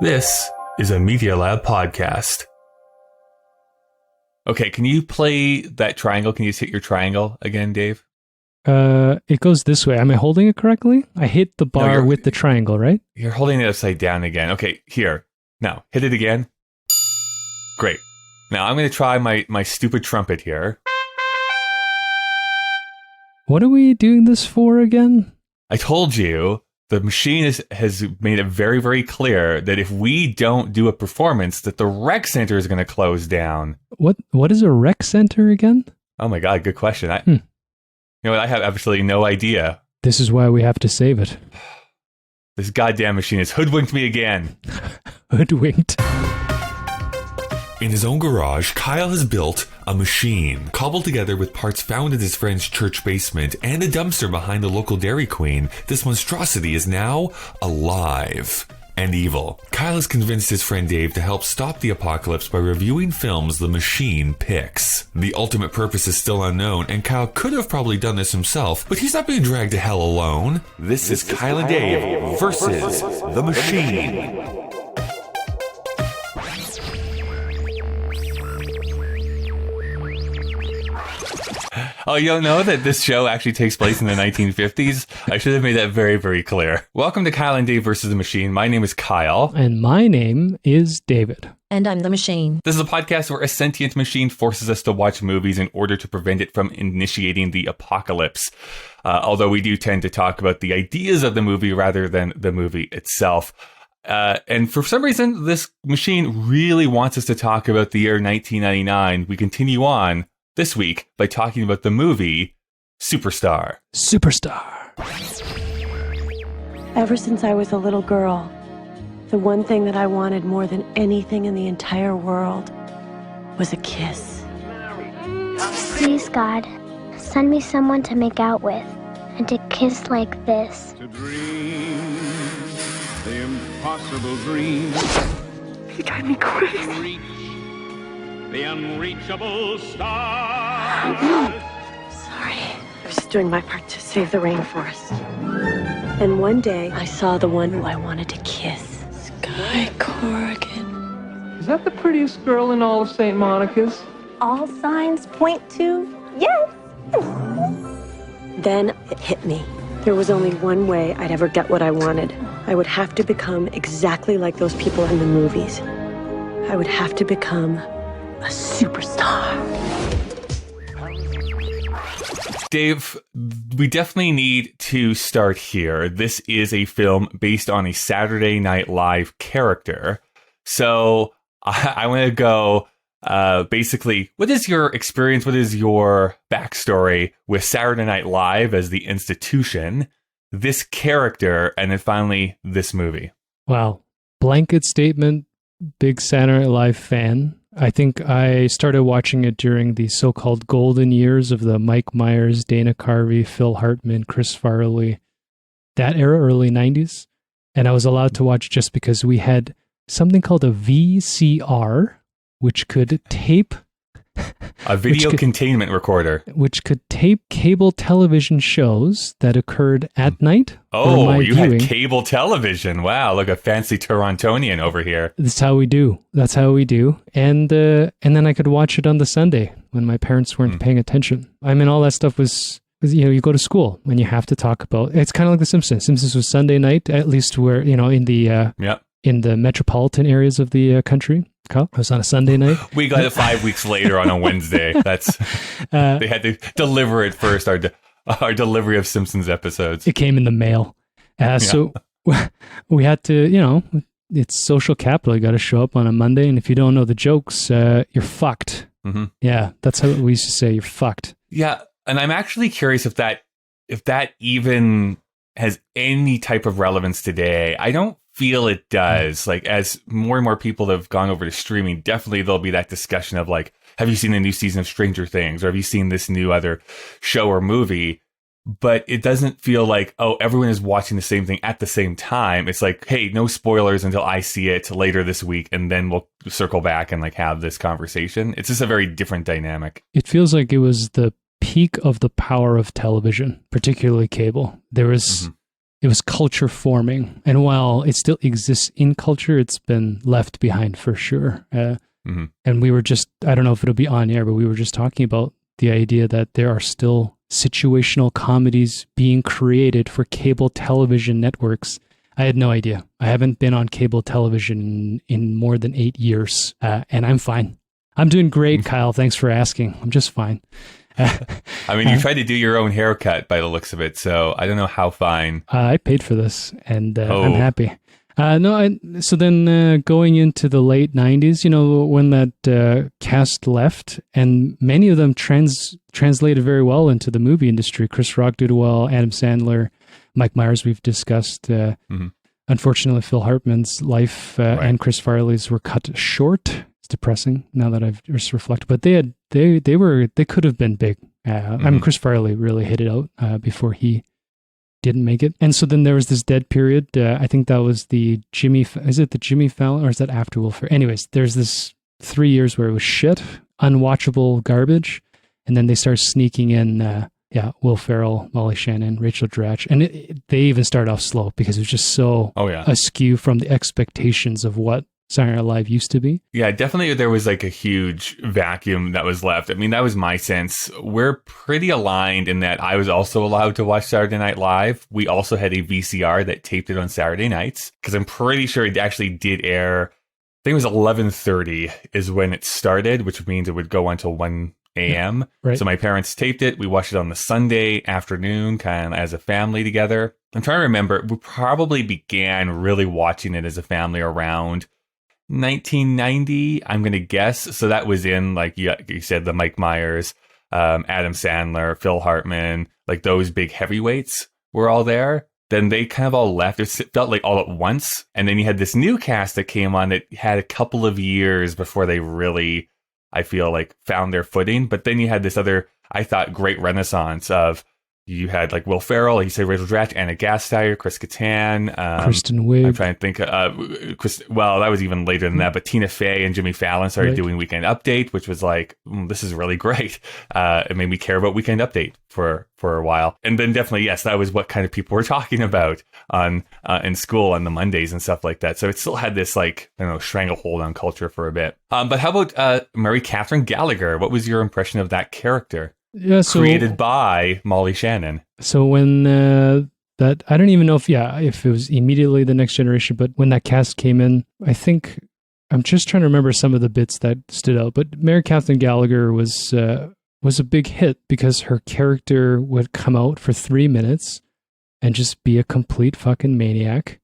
This is a Media Lab podcast. Okay, can you play that triangle? Can you just hit your triangle again, Dave? It goes this way. Am I holding it correctly? I hit the bar with the triangle, right? You're holding it upside down again. Okay, here. Now, hit it again. Great. Now, I'm going to try my stupid trumpet here. What are we doing this for again? I told you, the machine has made it very, very clear that if we don't do a performance, that the rec center is going to close down. What is a rec center again? Oh my God, good question. You know what? I have absolutely no idea. This is why we have to save it. This goddamn machine has hoodwinked me again. Hoodwinked. In his own garage, Kyle has built a machine, cobbled together with parts found in his friend's church basement and a dumpster behind the local Dairy Queen. This monstrosity is now alive and evil. Kyle has convinced his friend Dave to help stop the apocalypse by reviewing films the machine picks. The ultimate purpose is still unknown, and Kyle could have probably done this himself, but he's not being dragged to hell alone. This is Kyle and Dave versus the machine. Oh, you don't know that this show actually takes place in the 1950s? I should have made that very, very clear. Welcome to Kyle and Dave versus the Machine. My name is Kyle. And my name is David. And I'm the machine. This is a podcast where a sentient machine forces us to watch movies in order to prevent it from initiating the apocalypse. Although we do tend to talk about the ideas of the movie rather than the movie itself. And for some reason, this machine really wants us to talk about the year 1999. We continue on this week by talking about the movie Superstar. Ever since I was a little girl, the one thing that I wanted more than anything in the entire world was a kiss. Please, God, send me someone to make out with and to kiss like this. To dream the impossible dream. You drive me crazy. The unreachable star. Sorry. I was just doing my part to save the rainforest. And one day, I saw the one who I wanted to kiss. Sky Corrigan. Is that the prettiest girl in all of St. Monica's? All signs point to yes. Then it hit me. There was only one way I'd ever get what I wanted. I would have to become exactly like those people in the movies. I would have to become a superstar. Dave, we definitely need to start here. This is a film based on a Saturday Night Live character. So I want to go, basically, what is your experience? What is your backstory with Saturday Night Live as the institution, this character, and then finally this movie? Wow. Blanket statement, big Saturday Night Live fan. I think I started watching it during the so-called golden years of the Mike Myers, Dana Carvey, Phil Hartman, Chris Farley, that era, early 90s. And I was allowed to watch just because we had something called a VCR, which could tape... A video containment recorder. Which could tape cable television shows that occurred at night. Oh, you had cable television. Wow, look, a fancy Torontonian over here. That's how we do. And then I could watch it on the Sunday when my parents weren't paying attention. I mean, all that stuff was, you go to school and you have to talk about... It's kind of like The Simpsons. Simpsons was Sunday night, at least where, in the metropolitan areas of the country. Kyle, it was on a Sunday night. We got it 5 weeks later on a Wednesday. That's they had to deliver it first. Our delivery of Simpsons episodes. It came in the mail. So we had to, it's social capital. You got to show up on a Monday, and if you don't know the jokes, you're fucked. Mm-hmm. Yeah, that's how we used to say. You're fucked. Yeah, and I'm actually curious if that even has any type of relevance today. I don't feel it does. Like, as more and more people have gone over to streaming, definitely there'll be that discussion of like, have you seen the new season of Stranger Things, or have you seen this new other show or movie? But it doesn't feel like, oh, everyone is watching the same thing at the same time. It's like, hey, no spoilers until I see it later this week, and then we'll circle back and like have this conversation. It's just a very different dynamic. It feels like it was the peak of the power of television, particularly cable. There was it was culture forming. And while it still exists in culture, it's been left behind for sure. And we were just, I don't know if it'll be on air, but we were just talking about the idea that there are still situational comedies being created for cable television networks. I had no idea. I haven't been on cable television in more than 8 years, and I'm fine. I'm doing great, Kyle. Thanks for asking. I'm just fine. I mean, you tried to do your own haircut by the looks of it, so I don't know how fine. I paid for this, and I'm happy. So then going into the late 90s, you know, when that cast left, and many of them translated very well into the movie industry. Chris Rock did well, Adam Sandler, Mike Myers we've discussed. Unfortunately, Phil Hartman's life and Chris Farley's were cut short. It's depressing now that I've just reflected, but they could have been big. I mean, Chris Farley really hit it out before he didn't make it. And so then there was this dead period. I think that was is it the Jimmy Fallon, or is that after Will Ferrell? Anyways, there's this 3 years where it was shit, unwatchable garbage. And then they start sneaking in, Will Ferrell, Molly Shannon, Rachel Dratch. And they even start off slow because it was just so askew from the expectations of what Saturday Night Live used to be. Yeah, definitely there was like a huge vacuum that was left. I mean, that was my sense. We're pretty aligned in that I was also allowed to watch Saturday Night Live. We also had a VCR that taped it on Saturday nights, because I'm pretty sure it actually did air. I think it was 11:30 is when it started, which means it would go until 1 a.m. Right. So my parents taped it. We watched it on the Sunday afternoon, kind of as a family together. I'm trying to remember. We probably began really watching it as a family around 1990, I'm going to guess. So that was in, like you said, the Mike Myers, Adam Sandler, Phil Hartman, like those big heavyweights were all there. Then they kind of all left. It felt like all at once. And then you had this new cast that came on that had a couple of years before they really, I feel like, found their footing. But then you had this other, I thought, great renaissance of, you had like Will Ferrell, you say Rachel Dratch, Anna Gasteyer, Chris Kattan, Kristen Wiig. I'm trying to think. Well, that was even later than that. But Tina Fey and Jimmy Fallon started doing Weekend Update, which was like, this is really great. It made me care about Weekend Update for a while. And then definitely, yes, that was what kind of people were talking about on in school on the Mondays and stuff like that. So it still had this, like, I don't know, stranglehold on culture for a bit. But how about Mary Catherine Gallagher? What was your impression of that character? Yeah, so created by Molly Shannon. So when that, I don't even know if it was immediately the Next Generation, but when that cast came in, I think, I'm just trying to remember some of the bits that stood out. But Mary Catherine Gallagher was a big hit because her character would come out for 3 minutes and just be a complete fucking maniac.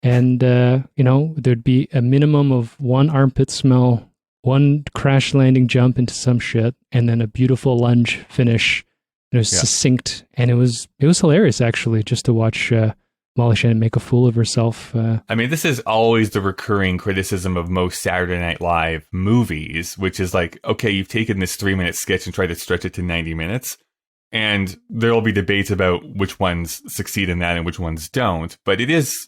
And, there'd be a minimum of one armpit smell, one crash landing jump into some shit, and then a beautiful lunge finish. It was succinct, and it was hilarious, actually, just to watch Molly Shannon make a fool of herself. I mean, this is always the recurring criticism of most Saturday Night Live movies, which is like, okay, you've taken this 3-minute sketch and tried to stretch it to 90 minutes, and there'll be debates about which ones succeed in that and which ones don't. But it is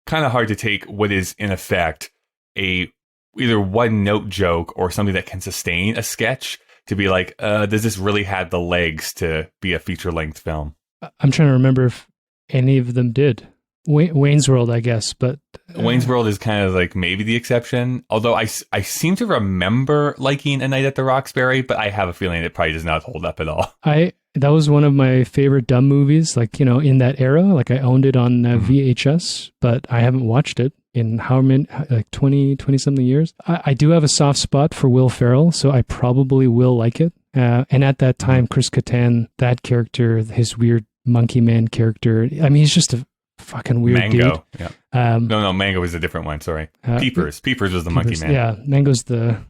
kind of hard to take what is, in effect, a either one-note joke or something that can sustain a sketch to be like, does this really have the legs to be a feature-length film? I'm trying to remember if any of them did. Wayne's World, I guess, but... Wayne's World is kind of like maybe the exception. Although I seem to remember liking A Night at the Roxbury, but I have a feeling it probably does not hold up at all. That was one of my favorite dumb movies, like, in that era. Like, I owned it on VHS, but I haven't watched it in how many, like 20 something years. I do have a soft spot for Will Ferrell, so I probably will like it. And at that time, Chris Kattan, that character, his weird monkey man character, I mean, he's just a fucking weird Mango, dude. Yeah. No, Mango was a different one, sorry. Peepers was the monkey man. Yeah, Mango's the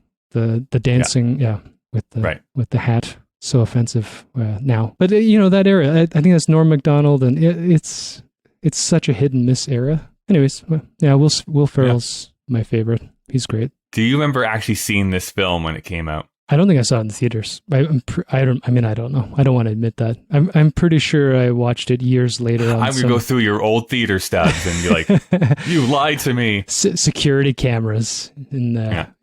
dancing, with the hat. So offensive now. But, that era, I think that's Norm Macdonald, and it's such a hit and miss era. Anyways, Will Ferrell's my favorite. He's great. Do you remember actually seeing this film when it came out? I don't think I saw it in the theaters. I don't know. I don't want to admit that. I'm pretty sure I watched it years later. I'm going to go through your old theater stubs and be like, you lied to me. Security cameras in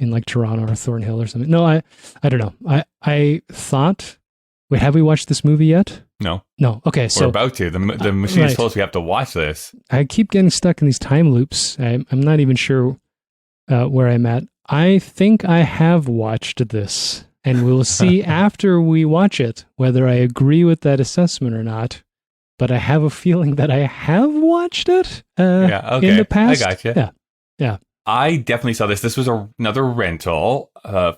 like Toronto or Thornhill or something. No, I don't know. I thought, wait, have we watched this movie yet? No. No. Okay. We're So about to. The machine right. told us we have to watch this. I keep getting stuck in these time loops. I'm not even sure where I'm at. I think I have watched this, and we'll see after we watch it whether I agree with that assessment or not. But I have a feeling that I have watched it in the past. I gotcha. Yeah. I definitely saw this. This was another rental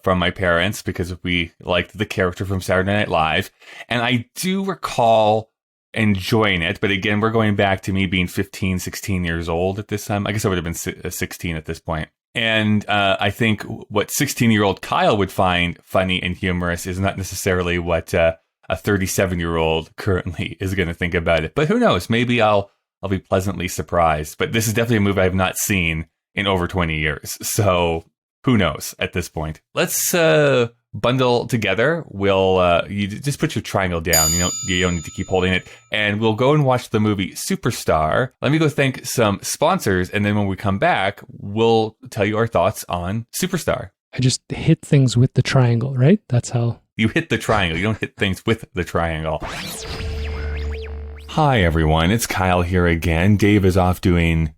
from my parents because we liked the character from Saturday Night Live. And I do recall enjoying it. But again, we're going back to me being 15, 16 years old at this time. I guess I would have been 16 at this point. And I think what 16-year-old Kyle would find funny and humorous is not necessarily what a 37-year-old currently is going to think about it. But who knows? Maybe I'll be pleasantly surprised. But this is definitely a movie I have not seen in over 20 years. So who knows at this point? Let's bundle together. We'll you just put your triangle down. You don't need to keep holding it. And we'll go and watch the movie Superstar. Let me go thank some sponsors. And then when we come back, we'll tell you our thoughts on Superstar. I just hit things with the triangle, right? That's how... You hit the triangle. You don't hit things with the triangle. Hi, everyone. It's Kyle here again. Dave is off doing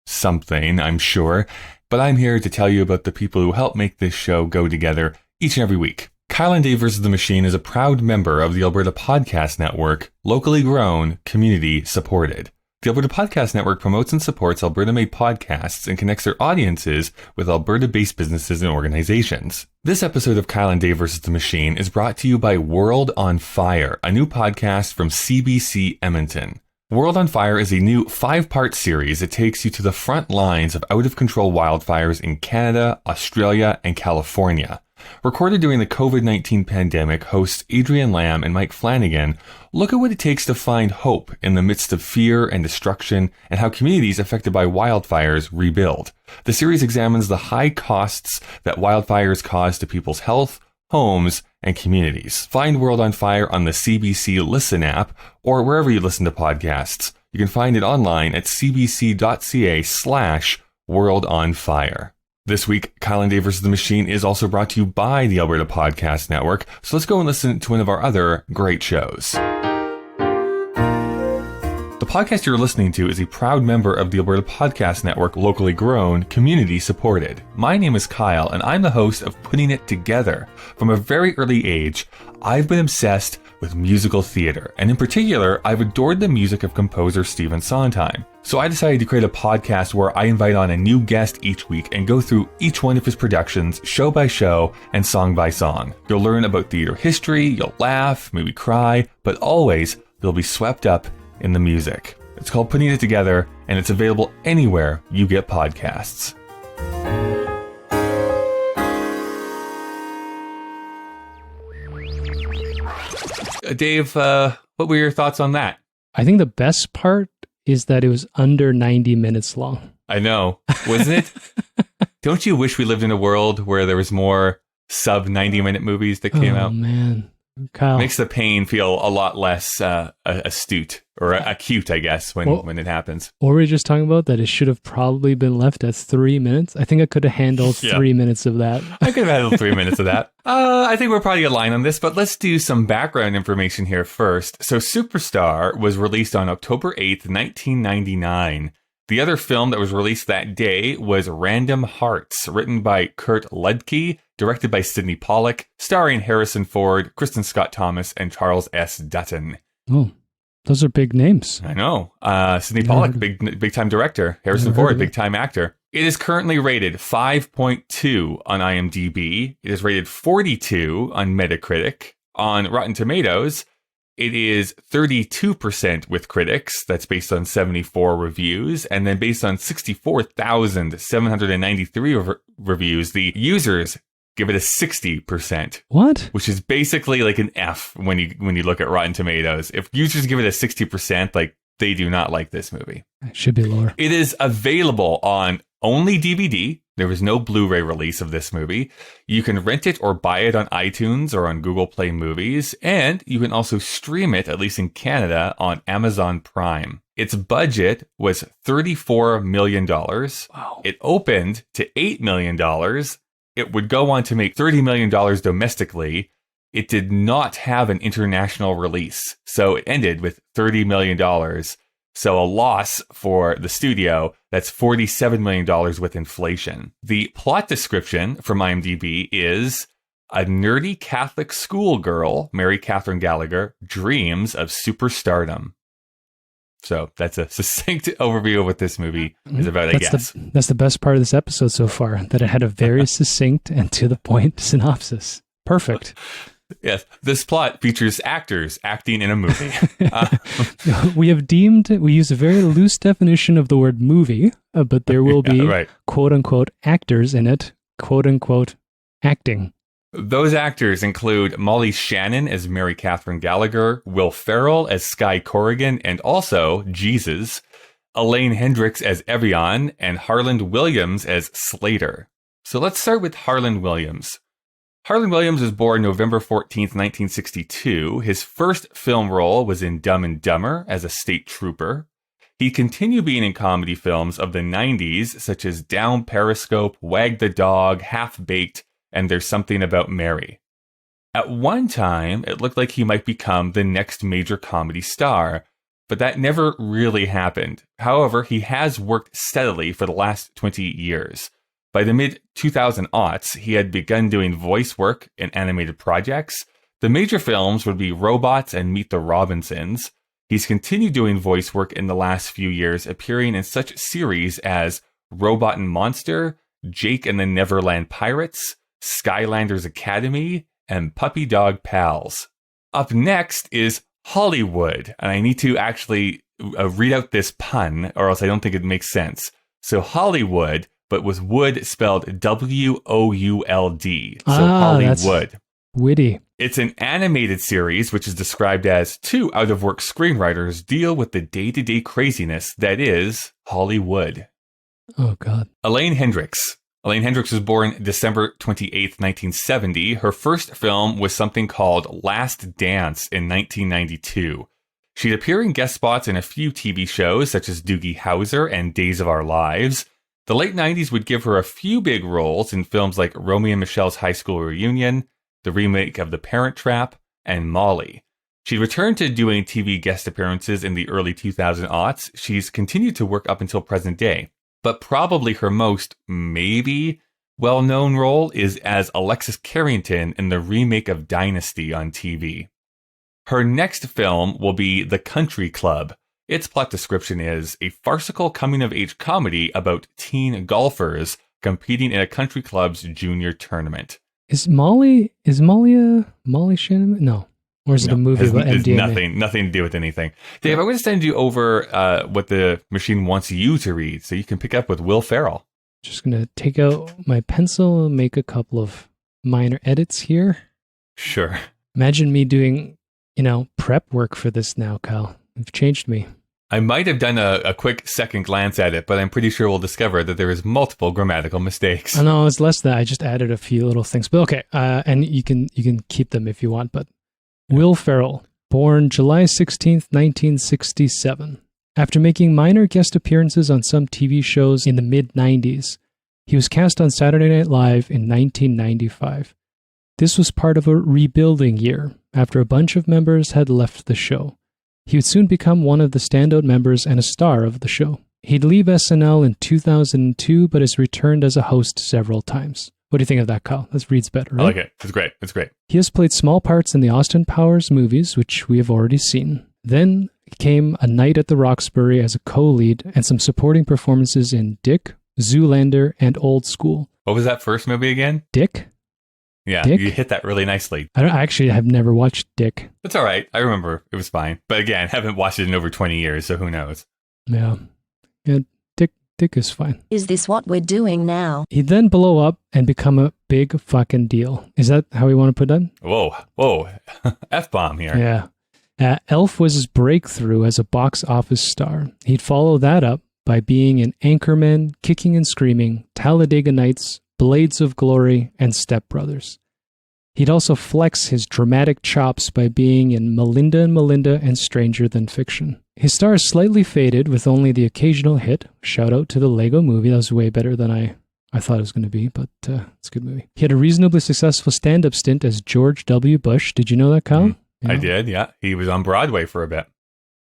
something, I'm sure. But I'm here to tell you about the people who help make this show go together each and every week. Kyle and Dave vs. the Machine is a proud member of the Alberta Podcast Network, locally grown, community supported. The Alberta Podcast Network promotes and supports Alberta-made podcasts and connects their audiences with Alberta-based businesses and organizations. This episode of Kyle and Dave vs. the Machine is brought to you by World on Fire, a new podcast from CBC Edmonton. World on Fire is a new 5-part series that takes you to the front lines of out-of-control wildfires in Canada, Australia, and California. Recorded during the COVID-19 pandemic, hosts Adrian Lamb and Mike Flanagan look at what it takes to find hope in the midst of fear and destruction and how communities affected by wildfires rebuild. The series examines the high costs that wildfires cause to people's health, homes, and communities. Find World on Fire on the CBC Listen app or wherever you listen to podcasts. You can find it online at cbc.ca/worldonfire. This week, Kyle and Dave vs. the Machine is also brought to you by the Alberta Podcast Network, so let's go and listen to one of our other great shows. The podcast you're listening to is a proud member of the Alberta Podcast Network, locally grown, community supported. My name is Kyle, and I'm the host of Putting It Together. From a very early age, I've been obsessed with musical theater, and in particular, I've adored the music of composer Stephen Sondheim. So I decided to create a podcast where I invite on a new guest each week and go through each one of his productions, show by show, and song by song. You'll learn about theater history, you'll laugh, maybe cry, but always you'll be swept up in the music. It's called Putting It Together, and it's available anywhere you get podcasts. Dave, what were your thoughts on that? I think the best part is that it was under 90 minutes long. I know, wasn't it? Don't you wish we lived in a world where there was more sub 90-minute movies that came out? Oh, man. Kyle. Makes the pain feel a lot less astute or acute, I guess, when it happens. Or we're just talking about that it should have probably been left at 3 minutes. I think I could have handled 3 minutes of that. I could have handled 3 minutes of that. I think we're probably aligned on this, but let's do some background information here first. So Superstar was released on October 8th, 1999. The other film that was released that day was Random Hearts, written by Kurt Ludke, directed by Sidney Pollack, starring Harrison Ford, Kristen Scott Thomas, and Charles S. Dutton. Oh, those are big names. I know. Sidney Pollack, big time director. Harrison Ford, big time actor. It is currently rated 5.2 on IMDb. It is rated 42 on Metacritic. On Rotten Tomatoes, it is 32% with critics. That's based on 74 reviews. And then based on 64,793 reviews, the users give it a 60%. What? Which is basically like an F when you look at Rotten Tomatoes. If users give it a 60%, like they do not like this movie. It should be lower. It is available on only DVD. There was no Blu-ray release of this movie. You can rent it or buy it on iTunes or on Google Play Movies. And you can also stream it, at least in Canada, on Amazon Prime. Its budget was $34 million. Wow. It opened to $8 million. It would go on to make $30 million domestically. it did not have an international release, so it ended with $30 million. So a loss for the studio. That's $47 million with inflation. The plot description from IMDb is: a nerdy Catholic schoolgirl, Mary Catherine Gallagher, dreams of superstardom. So that's a succinct overview of what this movie is about, I guess. That's the best part of this episode so far, that it had a very succinct and to the point synopsis. Perfect. Yes, this plot features actors acting in a movie. We use a very loose definition of the word movie, but there will be quote unquote actors in it, quote unquote acting. Those actors include Molly Shannon as Mary Catherine Gallagher, Will Ferrell as Sky Corrigan, and also Jesus, Elaine Hendricks as Evian, and Harlan Williams as Slater. So let's start with Harlan Williams. Harlan Williams was born November 14th, 1962. His first film role was in Dumb and Dumber as a state trooper. He continued being in comedy films of the 90s, such as Down Periscope, Wag the Dog, Half Baked, and There's Something About Mary. At one time, it looked like he might become the next major comedy star, but that never really happened. However, he has worked steadily for the last 20 years. By the mid-2000s, he had begun doing voice work in animated projects. The major films would be Robots and Meet the Robinsons. He's continued doing voice work in the last few years, appearing in such series as Robot and Monster, Jake and the Neverland Pirates, Skylanders Academy, and Puppy Dog Pals. Up next is Hollywood, and I need to actually read out this pun, or else I don't think it makes sense. So Hollywood, but with wood spelled W-O-U-L-D. So Hollywood. That's witty. It's an animated series which is described as two out-of-work screenwriters deal with the day-to-day craziness that is Hollywood. Oh, God. Elaine Hendricks. Elaine Hendricks was born December 28th, 1970. Her first film was something called Last Dance in 1992. She'd appear in guest spots in a few TV shows such as Doogie Howser and Days of Our Lives. The late 90s would give her a few big roles in films like Romeo and Michelle's High School Reunion, the remake of The Parent Trap, and Molly. She returned to doing TV guest appearances in the early 2000s. She's continued to work up until present day. But probably her most, maybe, well-known role is as Alexis Carrington in the remake of Dynasty on TV. Her next film will be The Country Club. Its plot description is a farcical coming-of-age comedy about teen golfers competing in a country club's junior tournament. Is Molly Shannon? No. Or is it a movie about MDMA? Nothing to do with anything. Dave, I'm going to send you over what the machine wants you to read so you can pick up with Will Ferrell. Just going to take out my pencil and make a couple of minor edits here. Sure. Imagine me doing, prep work for this now, Kyle. You've changed me. I might have done a quick second glance at it, but I'm pretty sure we'll discover that there is multiple grammatical mistakes. Oh, no, it's less than that. I just added a few little things. But okay, and you can keep them if you want, but Will Ferrell, born July 16th, 1967. After making minor guest appearances on some TV shows in the mid-90s, he was cast on Saturday Night Live in 1995. This was part of a rebuilding year after a bunch of members had left the show. He would soon become one of the standout members and a star of the show. He'd leave SNL in 2002, but has returned as a host several times. What do you think of that, Kyle? That reads better, right? I like it. It's great. It's great. He has played small parts in the Austin Powers movies, which we have already seen. Then came A Night at the Roxbury as a co-lead and some supporting performances in Dick, Zoolander, and Old School. What was that first movie again? Dick? Yeah, Dick? You hit that really nicely. I have never watched Dick. That's all right. I remember. It was fine. But again, haven't watched it in over 20 years, so who knows? Yeah, Dick is fine. Is this what we're doing now? He'd then blow up and become a big fucking deal. Is that how we want to put that? Whoa. F-bomb here. Yeah. Elf was his breakthrough as a box office star. He'd follow that up by being in Anchorman, Kicking and Screaming, Talladega Nights, Blades of Glory, and Step Brothers. He'd also flex his dramatic chops by being in Melinda and Melinda and Stranger Than Fiction. His star is slightly faded with only the occasional hit. Shout out to the Lego Movie. That was way better than I I thought it was going to be, but it's a good movie. He had a reasonably successful stand-up stint as George W. Bush. Did you know that, Kyle? I did, yeah. He was on Broadway for a bit.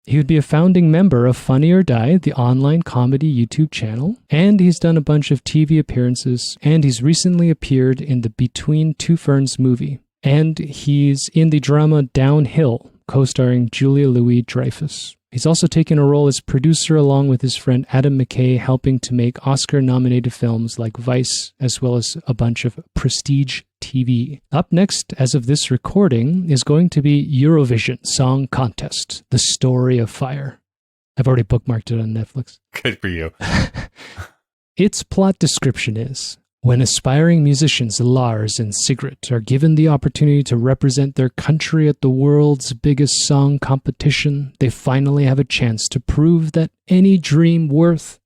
He would be a founding member of Funny or Die, the online comedy YouTube channel, and he's done a bunch of TV appearances, and he's recently appeared in the Between Two Ferns movie, and he's in the drama Downhill, co-starring Julia Louis-Dreyfus. He's also taken a role as producer along with his friend Adam McKay, helping to make Oscar-nominated films like Vice, as well as a bunch of prestige TV. Up next, as of this recording, is going to be Eurovision Song Contest, The Story of Fire. I've already bookmarked it on Netflix. Good for you. Its plot description is: when aspiring musicians Lars and Sigrid are given the opportunity to represent their country at the world's biggest song competition, they finally have a chance to prove that any dream worth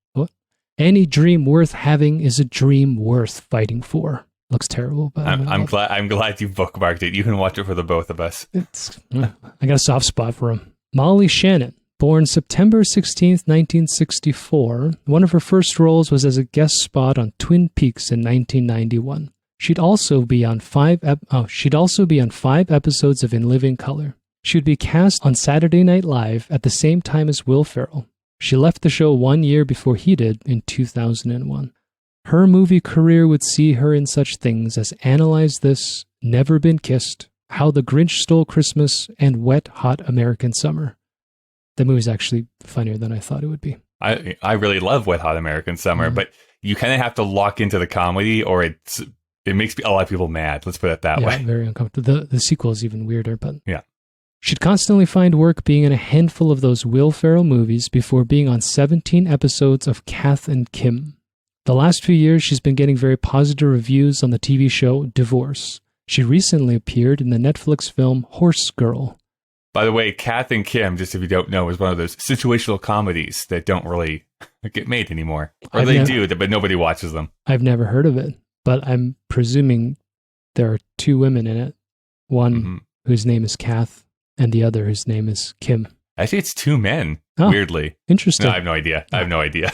having is a dream worth fighting for. Looks terrible, but I'm glad you bookmarked it. You can watch it for the both of us. I got a soft spot for him. Molly Shannon. Born September 16th, 1964, one of her first roles was as a guest spot on Twin Peaks in 1991. She'd also be on 5 episodes of In Living Color. She would be cast on Saturday Night Live at the same time as Will Ferrell. She left the show 1 year before he did in 2001. Her movie career would see her in such things as Analyze This, Never Been Kissed, How the Grinch Stole Christmas, and Wet Hot American Summer. The movie's actually funnier than I thought it would be. I really love Wet Hot American Summer, but you kind of have to lock into the comedy or it makes a lot of people mad. Let's put it that way. Very uncomfortable. The sequel is even weirder, but yeah. She'd constantly find work being in a handful of those Will Ferrell movies before being on 17 episodes of Kath and Kim. The last few years, she's been getting very positive reviews on the TV show Divorce. She recently appeared in the Netflix film Horse Girl. By the way, Kath and Kim, just if you don't know, is one of those situational comedies that don't really get made anymore. Or they do, but nobody watches them. I've never heard of it, but I'm presuming there are two women in it. One whose name is Kath, and the other whose name is Kim. Actually, it's two men, weirdly. Interesting. No, I have no idea.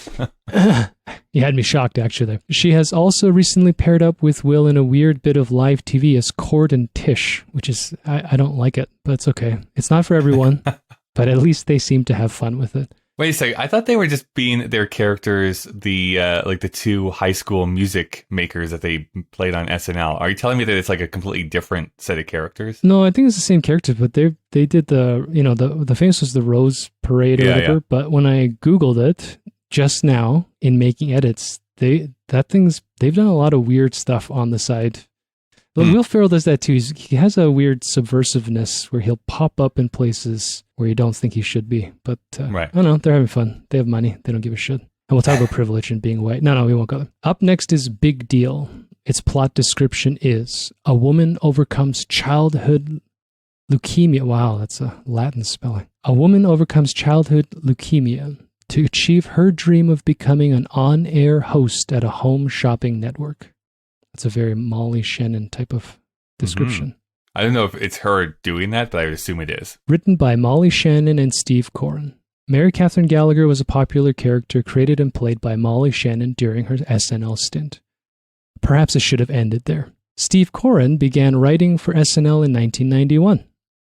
You had me shocked, actually. She has also recently paired up with Will in a weird bit of live TV as Cord and Tish, which is, I don't like it, but it's okay. It's not for everyone, but at least they seem to have fun with it. Wait a second. I thought they were just being their characters, like the two high school music makers that they played on SNL. Are you telling me that it's like a completely different set of characters? No, I think it's the same characters, but they did the famous was the Rose Parade or whatever. Yeah. But when I Googled it just now in making edits, they've done a lot of weird stuff on the side. Well, Will Ferrell does that too. He has a weird subversiveness where he'll pop up in places where you don't think he should be. But I don't know, they're having fun. They have money. They don't give a shit. And we'll talk about privilege and being white. No, we won't go there. Up next is Big Deal. Its plot description is: a woman overcomes childhood leukemia. Wow, that's a Latin spelling. A woman overcomes childhood leukemia to achieve her dream of becoming an on-air host at a home shopping network. It's a very Molly Shannon type of description. I don't know if it's her doing that, but I would assume it is. Written by Molly Shannon and Steve Coren. Mary Catherine Gallagher was a popular character created and played by Molly Shannon during her SNL stint. Perhaps it should have ended there. Steve Coren began writing for SNL in 1991,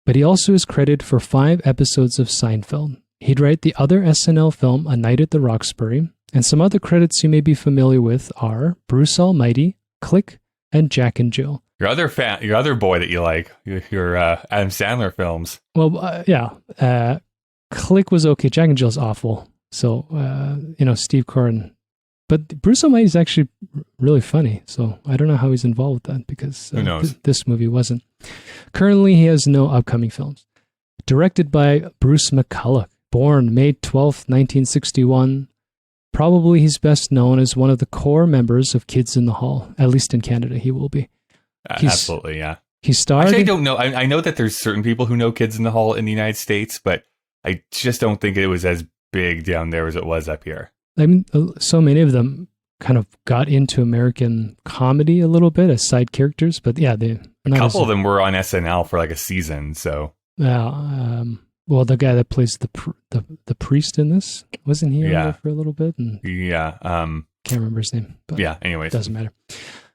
but he also is credited for 5 episodes of Seinfeld. He'd write the other SNL film, A Night at the Roxbury, and some other credits you may be familiar with are Bruce Almighty, Click, and Jack and Jill. Your other boy that you like, your Adam Sandler films. Well, Click was okay. Jack and Jill's awful. So, Steve Coren. But Bruce Almighty is actually really funny. So I don't know how he's involved with that because who knows? This movie wasn't. Currently, he has no upcoming films. Directed by Bruce McCulloch. Born May 12th, 1961. Probably he's best known as one of the core members of Kids in the Hall. At least in Canada, he will be. Absolutely, yeah. He starred... Actually, I don't know. I know that there's certain people who know Kids in the Hall in the United States, but I just don't think it was as big down there as it was up here. I mean, so many of them kind of got into American comedy a little bit as side characters, but yeah, a couple of them were on SNL for like a season, so... Well, the guy that plays the priest in this, wasn't he on there for a little bit? And can't remember his name. But Yeah, anyways. doesn't matter.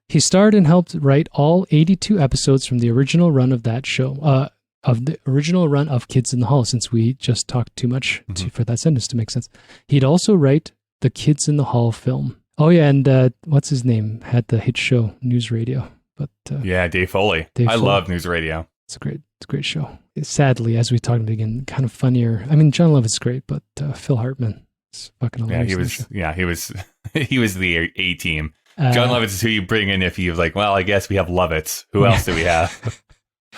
He starred and helped write all 82 episodes from the original run of that show, of the original run of Kids in the Hall, since we just talked too much for that sentence to make sense. He'd also write the Kids in the Hall film. Oh, yeah, and what's his name? Had the hit show, News Radio. But yeah, Dave Foley. I love News Radio. It's a great show. Sadly, as we talked about again, kind of funnier. I mean, John Lovett's great, but Phil Hartman is fucking hilarious. He was the A team. John Lovitz is who you bring in if you're like, well, I guess we have Lovitz. Who else do we have?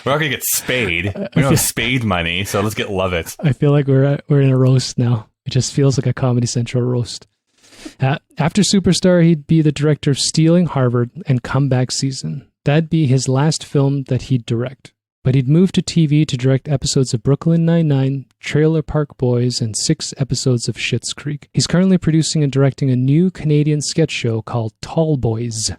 We're not going to get Spade. We don't have Spade money, so let's get Lovitz. I feel like we're in a roast now. It just feels like a Comedy Central roast. After Superstar, he'd be the director of Stealing Harvard and Comeback Season. That'd be his last film that he'd direct. But he'd moved to TV to direct episodes of Brooklyn Nine-Nine, Trailer Park Boys, and 6 episodes of Schitt's Creek. He's currently producing and directing a new Canadian sketch show called Tall Boys.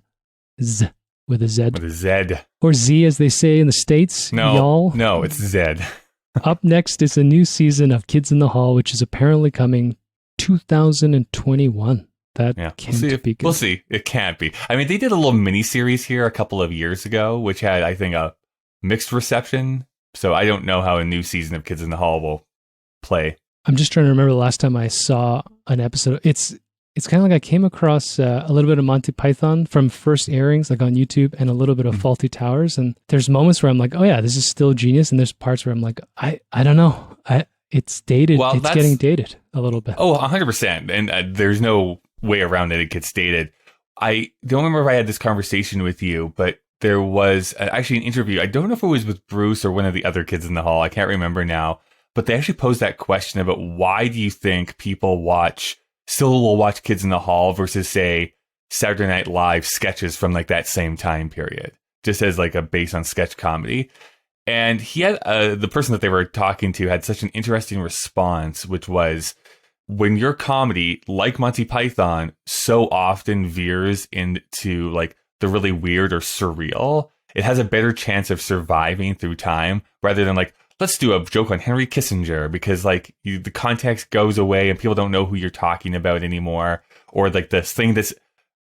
Z, with a Z. With a Z. Or Z, as they say in the States. No, y'all. No, it's Z. Up next is a new season of Kids in the Hall, which is apparently coming 2021. That can't be good. We'll see. It can't be. I mean, they did a little mini-series here a couple of years ago, which had, I think, a mixed reception. So I don't know how a new season of Kids in the Hall will play. I'm just trying to remember the last time I saw an episode. It's kind of like I came across a little bit of Monty Python from first airings, like on YouTube, and a little bit of Fawlty Towers. And there's moments where I'm like, oh yeah, this is still genius. And there's parts where I'm like, I don't know. It's dated. Well, it's getting dated a little bit. Oh, 100%. And there's no way around it. It gets dated. I don't remember if I had this conversation with you, but there was actually an interview. I don't know if it was with Bruce or one of the other kids in the hall. I can't remember now. But they actually posed that question about why do you think people still will watch Kids in the Hall versus, say, Saturday Night Live sketches from like that same time period, just as like a base on sketch comedy. And he had the person that they were talking to had such an interesting response, which was, when your comedy, like Monty Python, so often veers into like the really weird or surreal, it has a better chance of surviving through time rather than like, let's do a joke on Henry Kissinger, because like the context goes away and people don't know who you're talking about anymore. Or like this thing that's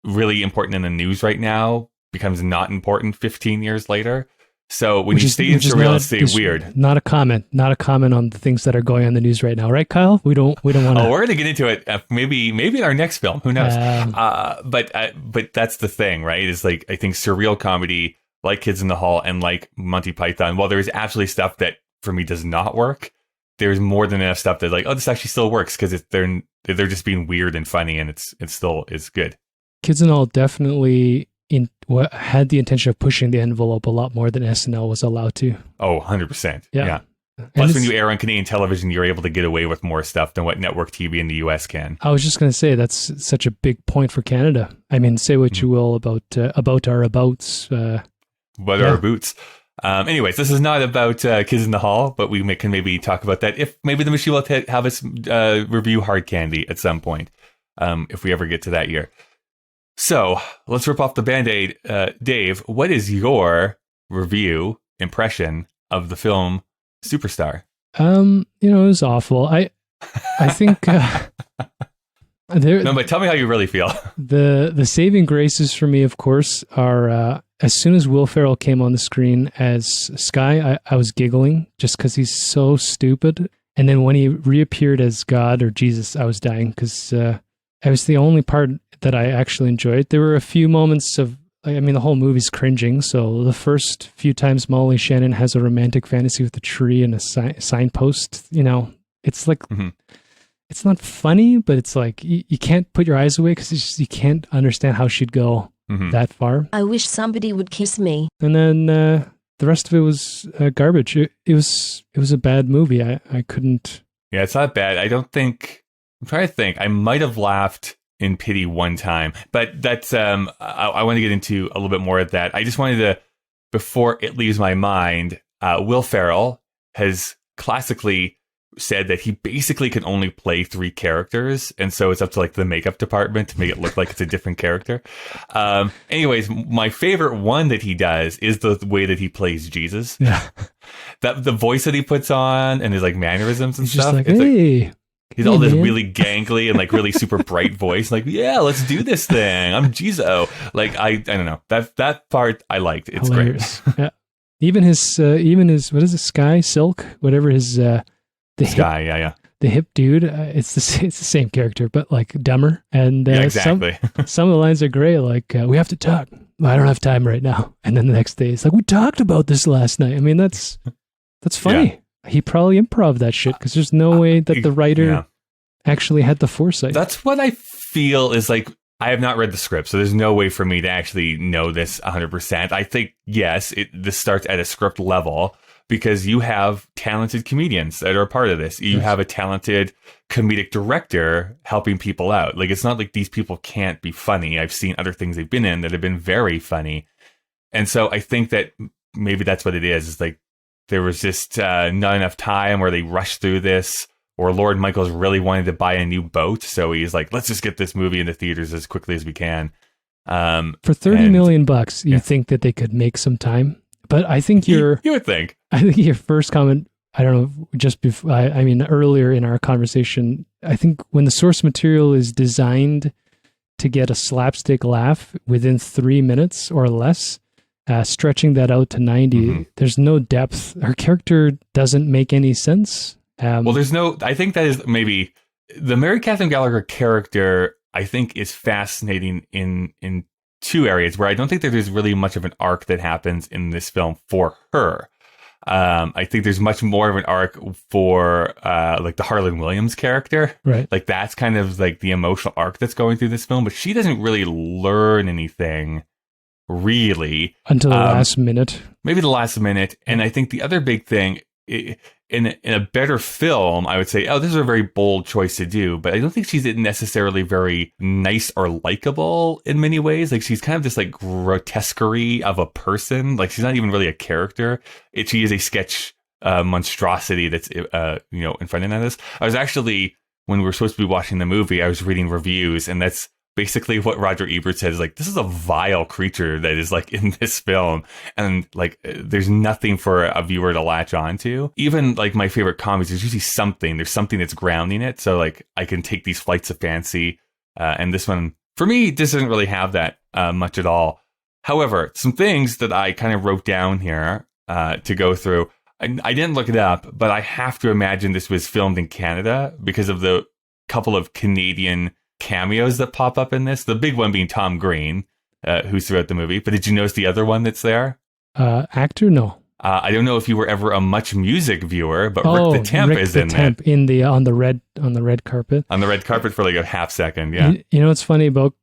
really important in the news right now becomes not important 15 years later. So when you stay in surreal, stay weird. Not a comment on the things that are going on in the news right now, right, Kyle? We don't want to. Oh, we're going to get into it. Maybe in our next film. Who knows? But that's the thing, right? Is like, I think surreal comedy, like Kids in the Hall and like Monty Python, while there's absolutely stuff that for me does not work, there's more than enough stuff that like, oh, this actually still works because they're just being weird and funny, and it's still good. Kids in the Hall definitely had the intention of pushing the envelope a lot more than SNL was allowed to. Oh, 100%. Yeah. Plus, when you air on Canadian television, you're able to get away with more stuff than what network TV in the US can. I was just going to say, that's such a big point for Canada. I mean, say what you will about our abouts. What are our boots? Anyways, this is not about Kids in the Hall, but we can maybe talk about that. If maybe the machine will have us review Hard Candy at some point, if we ever get to that year. So let's rip off the Band-Aid. Dave, what is your review impression of the film Superstar? It was awful. I think no, but tell me how you really feel. The saving graces for me, of course, are as soon as Will Ferrell came on the screen as Sky, I was giggling just because he's so stupid. And then when he reappeared as God or Jesus, I was dying because it was the only part that I actually enjoyed. There were a few moments of, I mean, the whole movie's cringing. So the first few times Molly Shannon has a romantic fantasy with a tree and a signpost, it's like, it's not funny, but it's like, you can't put your eyes away because you can't understand how she'd go that far. I wish somebody would kiss me. And then the rest of it was garbage. It was a bad movie. I couldn't. Yeah, it's not bad. I'm trying to think. I might have laughed in pity one time, but that's I want to get into a little bit more of that. I just wanted to, before it leaves my mind, Will Ferrell has classically said that he basically can only play 3 characters, and so it's up to like the makeup department to make it look like it's a different character. Anyways, my favorite one that he does is the way that he plays Jesus. Yeah. That the voice that he puts on and his like mannerisms and stuff. Just like, hey. He's all this really gangly and like really super bright voice. Like, yeah, let's do this thing. I'm Jizo. Like, I don't know. That part I liked. It's Hilarious. great. Yeah. Even his what is it? Sky Silk, whatever his the Sky. Yeah. The hip dude. It's the same character, but like dumber. And yeah, exactly. some of the lines are great. Like, we have to talk. I don't have time right now. And then the next day, it's like, we talked about this last night. I mean, that's funny. Yeah. He probably improv that shit because there's no way that the writer actually had the foresight. That's what I feel is like. I have not read the script, so there's no way for me to actually know this 100%. I think, yes, this starts at a script level because you have talented comedians that are a part of this. You have a talented comedic director helping people out. Like, it's not like these people can't be funny. I've seen other things they've been in that have been very funny. And so I think that maybe that's what it is. It's like there was just not enough time where they rushed through this. Or Lord Michaels really wanted to buy a new boat, so he's like, let's just get this movie into theaters as quickly as we can. For $30 million, you think that they could make some time? But I think you would think. I think your first comment, I don't know, just before, I mean, earlier in our conversation, I think when the source material is designed to get a slapstick laugh within 3 minutes or less, stretching that out to 90, there's no depth. Her character doesn't make any sense. Well, I think that is maybe the Mary Catherine Gallagher character, I think is fascinating in two areas where I don't think that there's really much of an arc that happens in this film for her. I think there's much more of an arc for like the Harlan Williams character. Right. Like that's kind of like the emotional arc that's going through this film, but she doesn't really learn anything really. Until the last minute. Maybe the last minute. And I think the other big thing in a better film, I would say, oh, this is a very bold choice to do, but I don't think she's necessarily very nice or likable in many ways. Like she's kind of this like grotesquerie of a person. Like she's not even really a character. She is a sketch monstrosity that's in front of this. I was actually, when we were supposed to be watching the movie, I was reading reviews, and that's basically what Roger Ebert said is like, this is a vile creature that is like in this film. And like, there's nothing for a viewer to latch on to. Even like my favorite comedies, there's usually there's something that's grounding it. So like I can take these flights of fancy. And this one, for me, this doesn't really have that much at all. However, some things that I kind of wrote down here to go through. I didn't look it up, but I have to imagine this was filmed in Canada because of the couple of Canadian cameos that pop up in this. The big one being Tom Green, who's throughout the movie. But did you notice the other one that's there? Actor? No. I don't know if you were ever a Much Music viewer, but Rick the Temp is in there. On the red carpet. On the red carpet for like a half second, yeah. You know what's funny about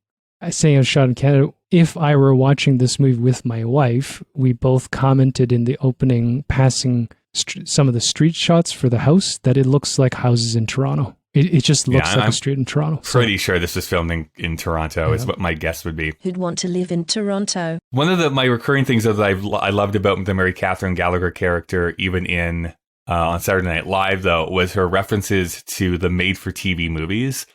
saying it was shot in Canada? If I were watching this movie with my wife, we both commented in the opening, passing some of the street shots for the house, that it looks like houses in Toronto. It just looks like a street in Toronto. Pretty sure this was filmed in Toronto is what my guess would be. Who'd want to live in Toronto? One of my recurring things that I loved about the Mary Catherine Gallagher character, even in on Saturday Night Live, though, was her references to the made-for-TV movies.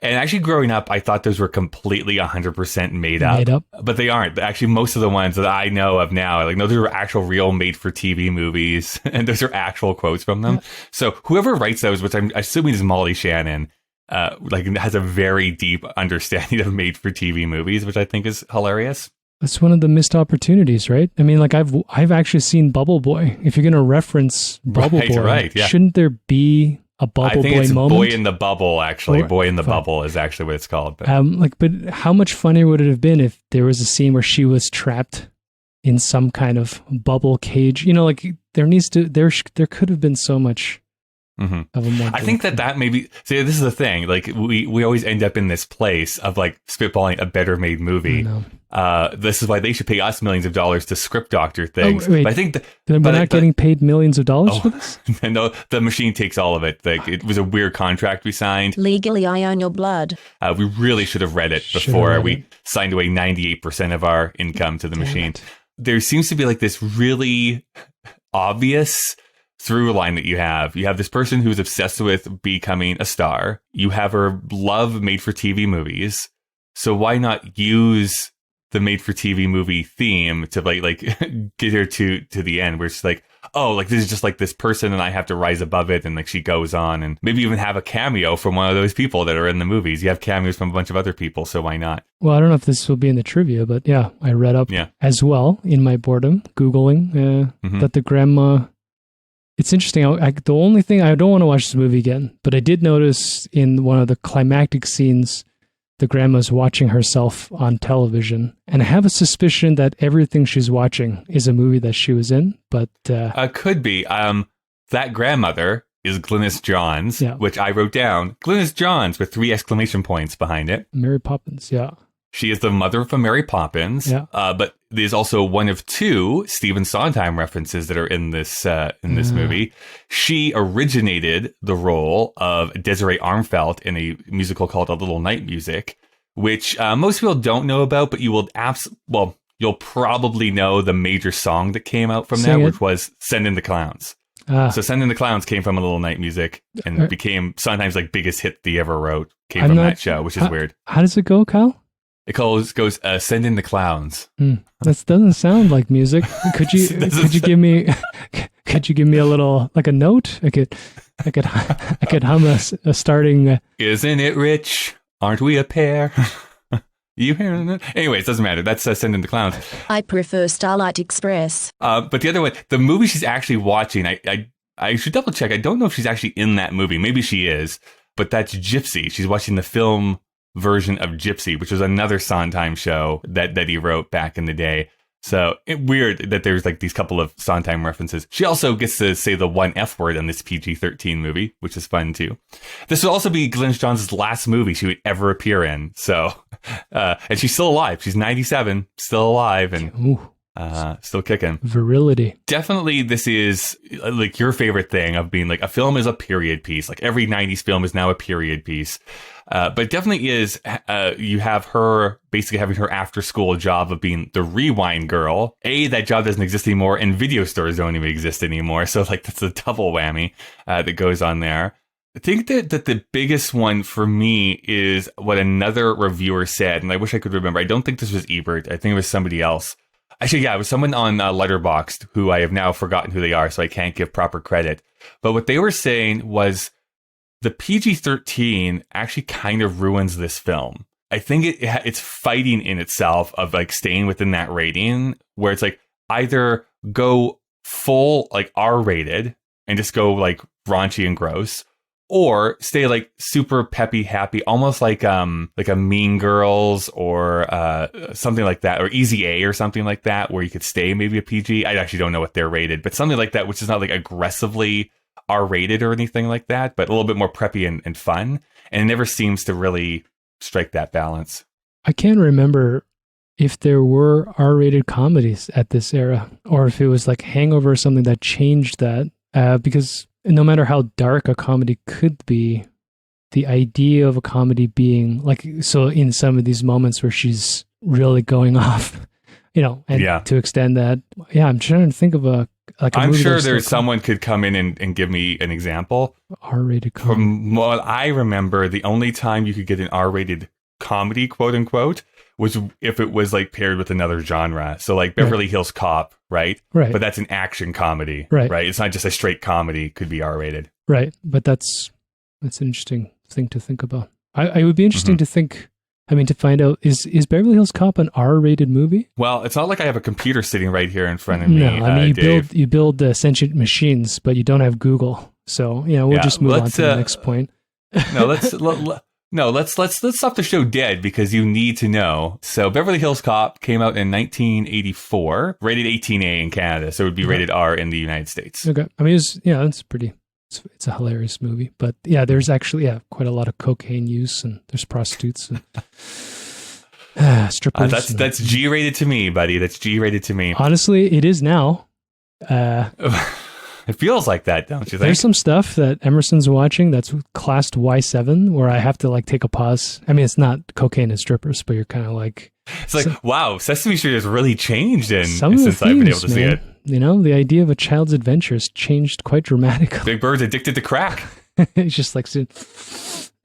And actually, growing up, I thought those were completely 100% made up. But they aren't. Actually, most of the ones that I know of now, like, no, those are actual real made-for-TV movies, and those are actual quotes from them. Yeah. So whoever writes those, which I'm assuming is Molly Shannon, has a very deep understanding of made-for-TV movies, which I think is hilarious. That's one of the missed opportunities, right? I mean, like I've actually seen Bubble Boy. If you're going to reference Bubble Boy, shouldn't there be a Bubble Boy moment? Boy in the Bubble, actually. Boy in the Bubble is actually what it's called. But. But how much funnier would it have been if there was a scene where she was trapped in some kind of bubble cage? You know, like there could have been so much of a more. I think that maybe. See, this is the thing. Like we always end up in this place of like spitballing a better made movie. This is why they should pay us millions of dollars to script doctor things. Wait, but I think we're not getting paid millions of dollars for this. No, the machine takes all of it. Like it was a weird contract we signed. Legally, I own your blood. We really should have read it before we signed away 98% of our income to the machine. There seems to be like this really obvious through line that you have this person who's obsessed with becoming a star. You have her love made for TV movies. So why not use the made-for-TV movie theme to like get her to the end, where it's like, oh, like this is just like this person and I have to rise above it, and like she goes on, and maybe even have a cameo from one of those people that are in the movies. You have cameos from a bunch of other people, so why not? Well, I don't know if this will be in the trivia, but yeah, I read up as well in my boredom, Googling that the grandma... It's interesting. The only thing, I don't want to watch this movie again, but I did notice in one of the climactic scenes, the grandma's watching herself on television. And I have a suspicion that everything she's watching is a movie that she was in, but... could be. That grandmother is Glynis Johns, which I wrote down. Glynis Johns with 3 exclamation points behind it. Mary Poppins, yeah. She is the mother of Mary Poppins, but there's also one of 2 Stephen Sondheim references that are in this movie. She originated the role of Desiree Armfeldt in a musical called A Little Night Music, which most people don't know about, but you will you'll probably know the major song that came out from that, which was Send in the Clowns. So Send in the Clowns came from A Little Night Music and became Sondheim's like biggest hit he ever wrote. Came from that show, which is weird. How does it go, Kyle? It goes Send in the Clowns. That doesn't sound like music. Could you give me a little, like a note? I could hum a starting. Isn't it rich? Aren't we a pair? You hearing that? Anyways, doesn't matter. That's Send in the Clowns. I prefer Starlight Express. But the other one, the movie she's actually watching, I should double check. I don't know if she's actually in that movie. Maybe she is, but that's Gypsy. She's watching the film version of Gypsy, which was another Sondheim show that he wrote back in the day. So weird that there's like these couple of Sondheim references. She also gets to say the one F word in this PG-13 movie, which is fun too. This will also be Glynis Johns' last movie she would ever appear in. So, and she's still alive. She's 97, still alive, and still kicking. Virility. Definitely, this is like your favorite thing of being like a film is a period piece. Like every 90s film is now a period piece. But it definitely is, you have her basically having her after school job of being the rewind girl. That job doesn't exist anymore, and video stores don't even exist anymore. So like that's a double whammy that goes on there. I think that the biggest one for me is what another reviewer said, and I wish I could remember. I don't think this was Ebert. I think it was somebody else. Actually, yeah, it was someone on Letterboxd who I have now forgotten who they are, so I can't give proper credit. But what they were saying was, the PG-13 actually kind of ruins this film. I think it's fighting in itself of like staying within that rating, where it's like either go full like R-rated and just go like raunchy and gross, or stay like super peppy, happy, almost like a Mean Girls or something like that, or Easy A or something like that, where you could stay maybe a PG. I actually don't know what they're rated, but something like that, which is not like aggressively R-rated or anything like that, but a little bit more preppy and fun. And it never seems to really strike that balance. I can't remember if there were R-rated comedies at this era, or if it was like Hangover or something that changed that. Because no matter how dark a comedy could be, the idea of a comedy being like, so in some of these moments where she's really going off, and to extend that. Yeah, I'm trying to think of I'm sure there's someone could come in and give me an example. R-rated comedy. From what I remember, the only time you could get an R-rated comedy, quote unquote, was if it was like paired with another genre. So like Beverly Hills Cop, right? Right. But that's an action comedy, right? It's not just a straight comedy. It could be R-rated. Right. But that's an interesting thing to think about. I would be interesting to think. I mean, to find out, is Beverly Hills Cop an R-rated movie? Well, it's not like I have a computer sitting right here in front of me. No, I mean, Dave. you build sentient machines, but you don't have Google. So, we'll just move on to the next point. Let's stop the show dead because you need to know. So Beverly Hills Cop came out in 1984, rated 18A in Canada. So it would be rated R in the United States. Okay. I mean, it's pretty... It's a hilarious movie, but yeah, there's actually quite a lot of cocaine use, and there's prostitutes and strippers. That's G-rated to me, buddy. That's G-rated to me. Honestly, it is now. It feels like that, don't you think? There's some stuff that Emerson's watching that's classed Y7, where I have to like take a pause. I mean, it's not cocaine and strippers, but you're kind of like, it's like, wow, Sesame Street has really changed since I've been able to see it. The idea of a child's adventure has changed quite dramatically. Big Bird's addicted to crack. It's just like,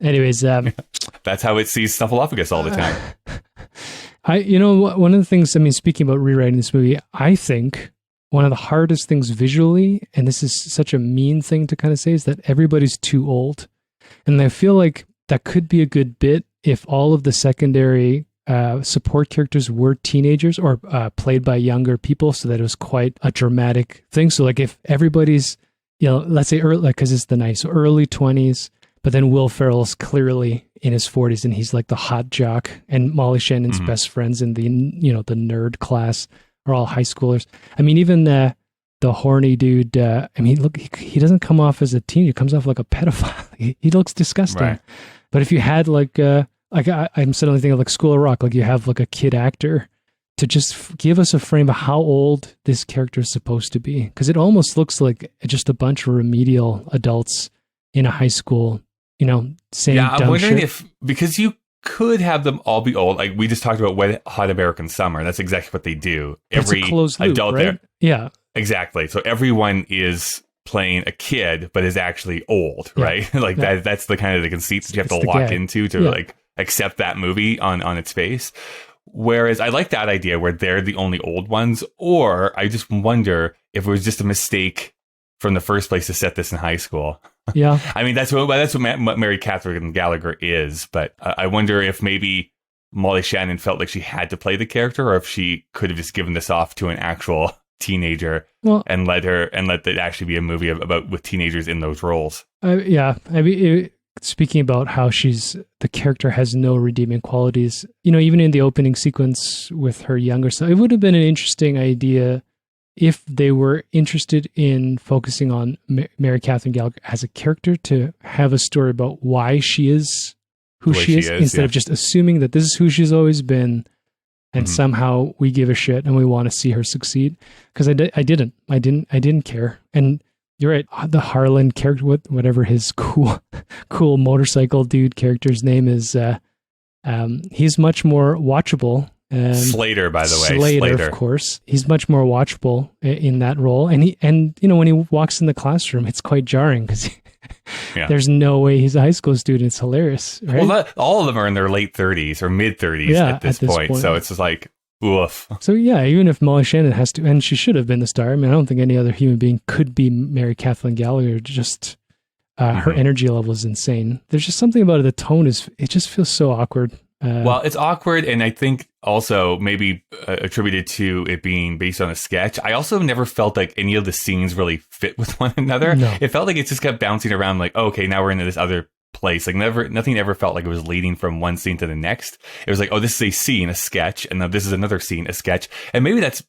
anyways. That's how it sees Snuffleupagus all the time. One of the things, I mean, speaking about rewriting this movie, I think one of the hardest things visually, and this is such a mean thing to kind of say, is that everybody's too old. And I feel like that could be a good bit if all of the secondary support characters were teenagers or played by younger people, so that it was quite a dramatic thing. So like if everybody's, let's say early, because it's the 90s, so early 20s, but then Will Ferrell's clearly in his 40s and he's like the hot jock, and Molly Shannon's best friends in the, the nerd class are all high schoolers. I mean, even the horny dude, I mean, look, he doesn't come off as a teen. He comes off like a pedophile. He looks disgusting. Right. But if you had I'm suddenly thinking of like School of Rock, like you have like a kid actor to just give us a frame of how old this character is supposed to be. Because it almost looks like just a bunch of remedial adults in a high school, saying dumb I'm wondering shit. if, because you could have them all be old. Like we just talked about Wet Hot American Summer. That's exactly what they do. Every closed loop, adult right? There. Yeah. Exactly. So everyone is playing a kid, but is actually old, right? Like that's the kind of the conceit that you have to lock into to like accept that movie on its face. Whereas I like that idea where they're the only old ones, or I just wonder if it was just a mistake from the first place to set this in high school. Yeah. I mean, that's what Mary Catherine Gallagher is, but I wonder if maybe Molly Shannon felt like she had to play the character, or if she could have just given this off to an actual teenager and let it actually be a movie about with teenagers in those roles. I mean, speaking about how the character has no redeeming qualities, even in the opening sequence with her younger self, it would have been an interesting idea if they were interested in focusing on Mary Catherine Gallagher as a character, to have a story about why she is who she is, instead of just assuming that this is who she's always been, and somehow we give a shit and we want to see her succeed. Because I didn't care. And you're right, the Harlan character, whatever his cool motorcycle dude character's name is, he's much more watchable. Slater, by the way. Slater, of course. He's much more watchable in that role. And when he walks in the classroom, it's quite jarring because there's no way he's a high school student. It's hilarious, right? Well, all of them are in their late 30s or mid 30s at this point. So it's just like, oof. So even if Molly Shannon has to, and she should have been the star. I mean, I don't think any other human being could be Mary Catherine Gallagher. Just her energy level is insane. There's just something about it. The tone it just feels so awkward. Well, it's awkward, and I think also maybe attributed to it being based on a sketch. I also never felt like any of the scenes really fit with one another. No. It felt like it just kept bouncing around like, oh, okay, now we're into this other place. Like nothing ever felt like it was leading from one scene to the next. It was like, oh, this is a scene, a sketch, and now this is another scene, a sketch. And maybe that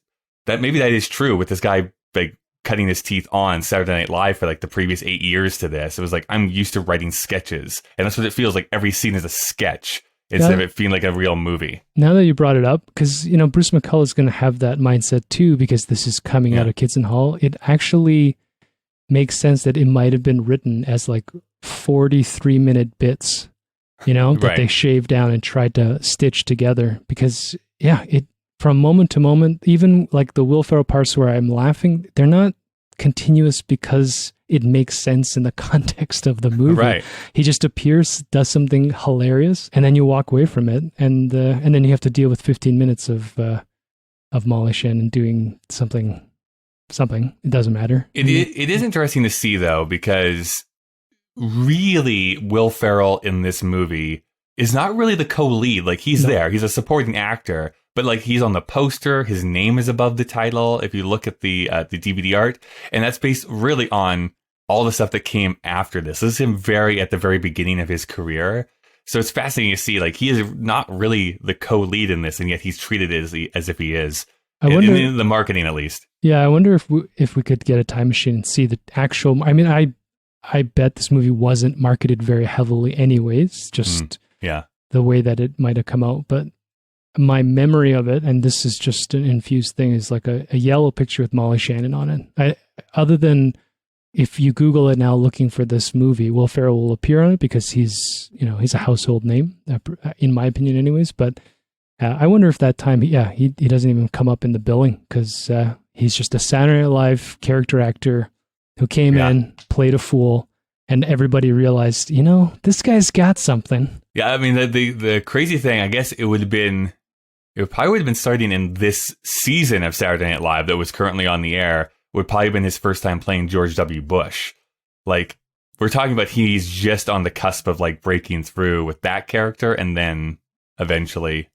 is true with this guy like cutting his teeth on Saturday Night Live for like the previous 8 years to this. It was like, I'm used to writing sketches, and that's what it feels like. Every scene is a sketch instead of it feeling like a real movie. Now that you brought it up, because Bruce McCullough is going to have that mindset too, because this is coming out of Kids in Hall. It actually makes sense that it might have been written as like 43-minute bits, that they shaved down and tried to stitch together. Because it from moment to moment, even like the Will Ferrell parts where I'm laughing, they're not continuous because it makes sense in the context of the movie. Right. He just appears, does something hilarious, and then you walk away from it, and then you have to deal with 15 minutes of Molly Shannon doing something. It doesn't matter. It is interesting to see though, because really Will Ferrell in this movie is not really the co-lead. Like he's there, he's a supporting actor, but like he's on the poster, his name is above the title. If you look at the DVD art, and that's based really on all the stuff that came after this. This is him at the very beginning of his career. So it's fascinating to see, like, he is not really the co-lead in this, and yet he's treated as if he is. I wonder, in the marketing, at least. Yeah, I wonder if we could get a time machine and see the actual. I mean, I bet this movie wasn't marketed very heavily, anyways. Just the way that it might have come out. But my memory of it, and this is just an infused thing, is like a yellow picture with Molly Shannon on it. Other than if you Google it now looking for this movie, Will Ferrell will appear on it because he's a household name, in my opinion, anyways. But I wonder if that time, he doesn't even come up in the billing because he's just a Saturday Night Live character actor who came in, played a fool, and everybody realized, this guy's got something. Yeah, I mean, the crazy thing, I guess it would have been it probably would have been starting in this season of Saturday Night Live that was currently on the air, would probably have been his first time playing George W. Bush. Like, we're talking about he's just on the cusp of like breaking through with that character and then eventually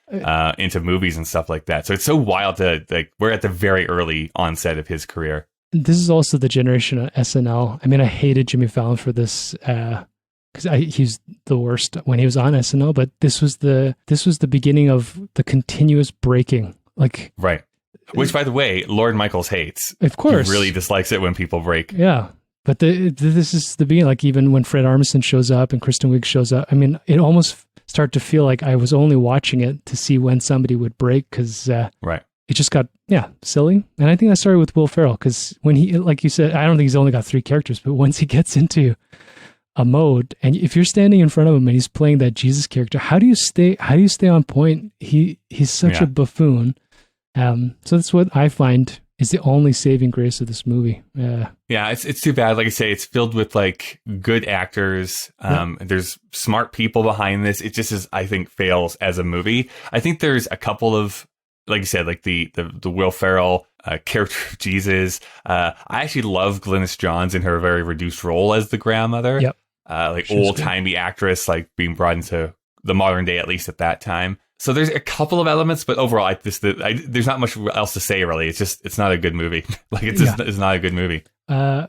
into movies and stuff like that. So it's so wild to, like, we're at the very early onset of his career. This is also the generation of SNL. I mean, I hated Jimmy Fallon for this, because he's the worst when he was on SNL, but this was the beginning of the continuous breaking. Like, right. Which, by the way, Lord Michaels hates. Of course. He really dislikes it when people break. Yeah. But this is the beginning. Like, even when Fred Armisen shows up and Kristen Wiig shows up, I mean, it almost started to feel like I was only watching it to see when somebody would break, because right. It just got, silly. And I think that started with Will Ferrell, because when he, like you said, I don't think he's only got 3 characters, but once he gets into a mode, and if you're standing in front of him and he's playing that Jesus character, how do you stay on point? He's such a buffoon. So that's what I find is the only saving grace of this movie. Yeah, it's too bad. Like I say, it's filled with like good actors. There's smart people behind this. It just is, I think, fails as a movie. I think there's a couple of, like you said, like the Will Ferrell character of Jesus. I actually love Glynis Johns in her very reduced role as the grandmother. Yep. Like old-timey actress, like being brought into the modern day, at least at that time. So there's a couple of elements, but overall, there's not much else to say, really. It's not a good movie. Like, it's not a good movie.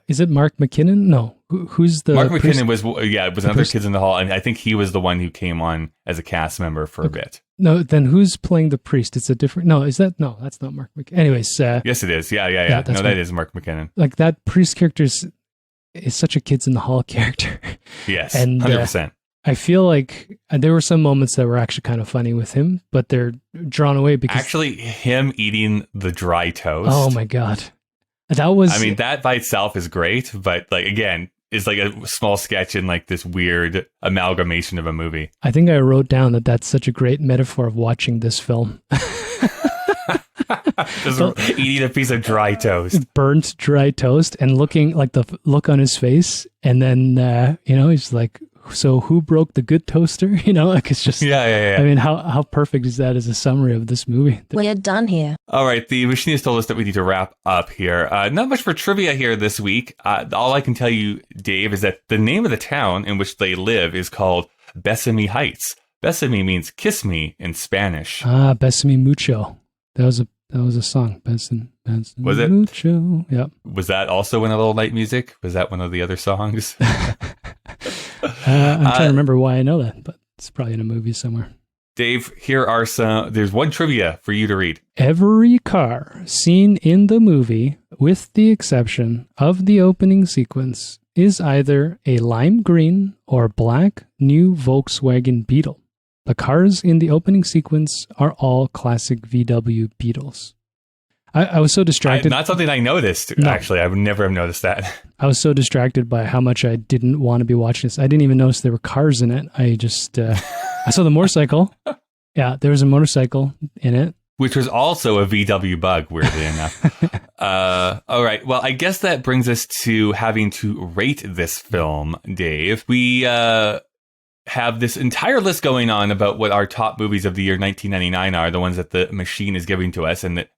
Is it Mark McKinnon? No. Who's the Mark McKinnon was another Kids in the Hall, and I think he was the one who came on as a cast member for a bit. No, then who's playing the priest? It's a different. No, that's not Mark McKinnon. Anyways, yes, it is. Yeah. No, that is Mark McKinnon. Like, that priest character is such a Kids in the Hall character. Yes, and 100%. I feel like there were some moments that were actually kind of funny with him, but they're drawn away because actually him eating the dry toast. Oh my God. That was, I mean, that by itself is great, but like, again, is like a small sketch in like this weird amalgamation of a movie. I think I wrote down that that's such a great metaphor of watching this film. Just eating a piece of dry toast. Burnt dry toast, and looking like the look on his face. And then, he's like, so who broke the good toaster? Like, it's just, yeah. I mean, how perfect is that as a summary of this movie? We're done here. All right. The machinist told us that we need to wrap up here. Not much for trivia here this week. All I can tell you, Dave, is that the name of the town in which they live is called Besame Heights. Besame means kiss me in Spanish. Besame Mucho. That was a song. Besame was it? Mucho. Yep. Was that also in A Little Night Music? Was that one of the other songs? I'm trying to remember why I know that, but it's probably in a movie somewhere. Dave, there's one trivia for you to read. Every car seen in the movie, with the exception of the opening sequence, is either a lime green or black new Volkswagen Beetle. The cars in the opening sequence are all classic VW Beetles. I was so distracted. Not something I noticed, actually. I would never have noticed that. I was so distracted by how much I didn't want to be watching this. I didn't even notice there were cars in it. I just, I saw the motorcycle. Yeah, there was a motorcycle in it. Which was also a VW Bug, weirdly enough. All right. Well, I guess that brings us to having to rate this film, Dave. We have this entire list going on about what our top movies of the year 1999 are, the ones that the machine is giving to us, and it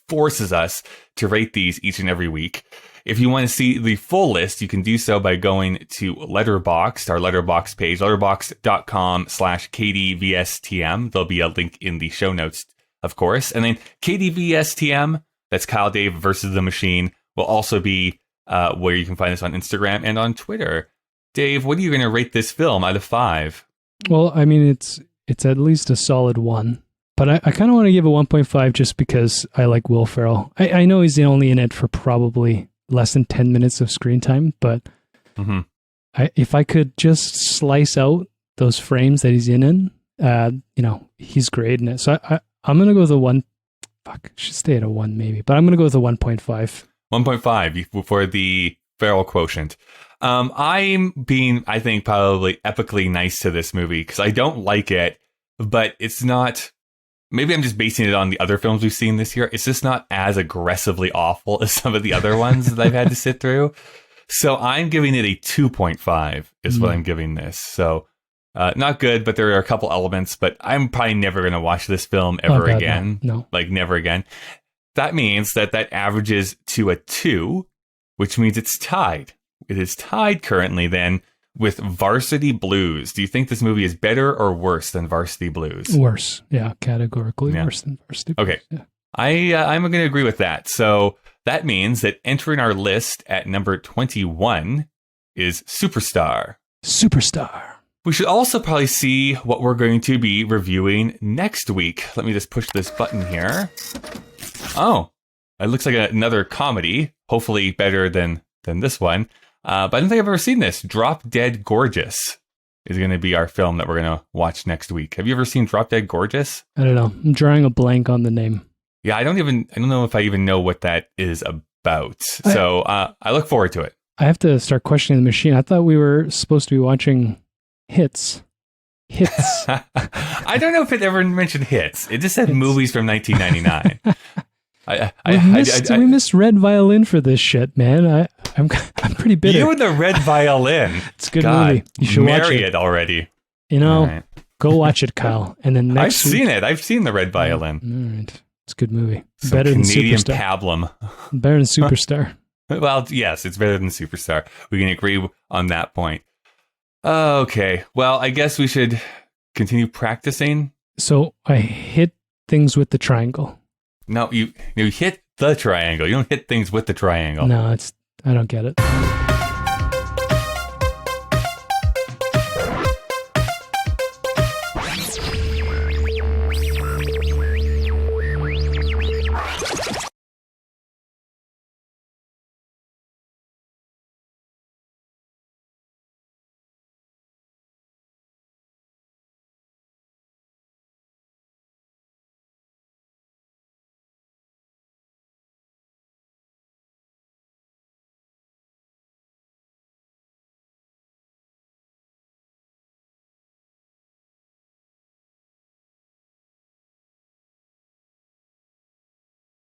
forces us to rate these each and every week. If you want to see the full list, you can do so by going to Letterboxd, our Letterboxd page, letterboxd.com/KDVSTM. There'll be a link in the show notes, of course. And then KDVSTM, that's Kyle Dave versus the Machine, will also be where you can find us on Instagram and on Twitter. Dave, what are you going to rate this film out of 5? Well, I mean, it's at least a solid 1. But I kind of want to give a 1.5 just because I like Will Ferrell. I know he's only in it for probably less than 10 minutes of screen time, but if I could just slice out those frames that he's in, he's great in it. So I'm going to go with a 1. Fuck, I should stay at a 1 maybe, but I'm going to go with a 1.5. 1.5 for the Ferrell quotient. I'm being, I think, probably epically nice to this movie because I don't like it, but it's not. Maybe I'm just basing it on the other films we've seen this year. It's just not as aggressively awful as some of the other ones that I've had to sit through. So I'm giving it a 2.5 is what I'm giving this. So Not good, but there are a couple elements, but I'm probably never going to watch this film ever God, again. No. Like, never again. That means that averages to a 2, which means it's tied. It is tied currently then with Varsity Blues. Do you think this movie is better or worse than Varsity Blues? Worse. Yeah, categorically worse than Varsity Blues. Okay. Yeah. I'm going to agree with that. So that means that entering our list at number 21 is Superstar. Superstar. We should also probably see what we're going to be reviewing next week. Let me just push this button here. Oh, it looks like another comedy, hopefully better than this one. But I don't think I've ever seen this. Drop Dead Gorgeous is going to be our film that we're going to watch next week. Have you ever seen Drop Dead Gorgeous? I don't know. I'm drawing a blank on the name. Yeah, I don't know if I even know what that is about. So I look forward to it. I have to start questioning the machine. I thought we were supposed to be watching hits. I don't know if it ever mentioned hits. It just said movies from 1999. We missed Red Violin for this shit, man. I'm pretty bitter. You and the Red Violin. It's a good movie. You should watch it already. You know, go watch it, Kyle. And then next I've seen it. I've seen the Red Violin. All right. It's a good movie. Some better Canadian than Superstar. pablum. Better than Superstar. Well, yes, it's better than Superstar. We can agree on that point. Okay. Well, I guess we should continue practicing. So I hit things with the triangle. No, you hit the triangle. You don't hit things with the triangle. No, I don't get it.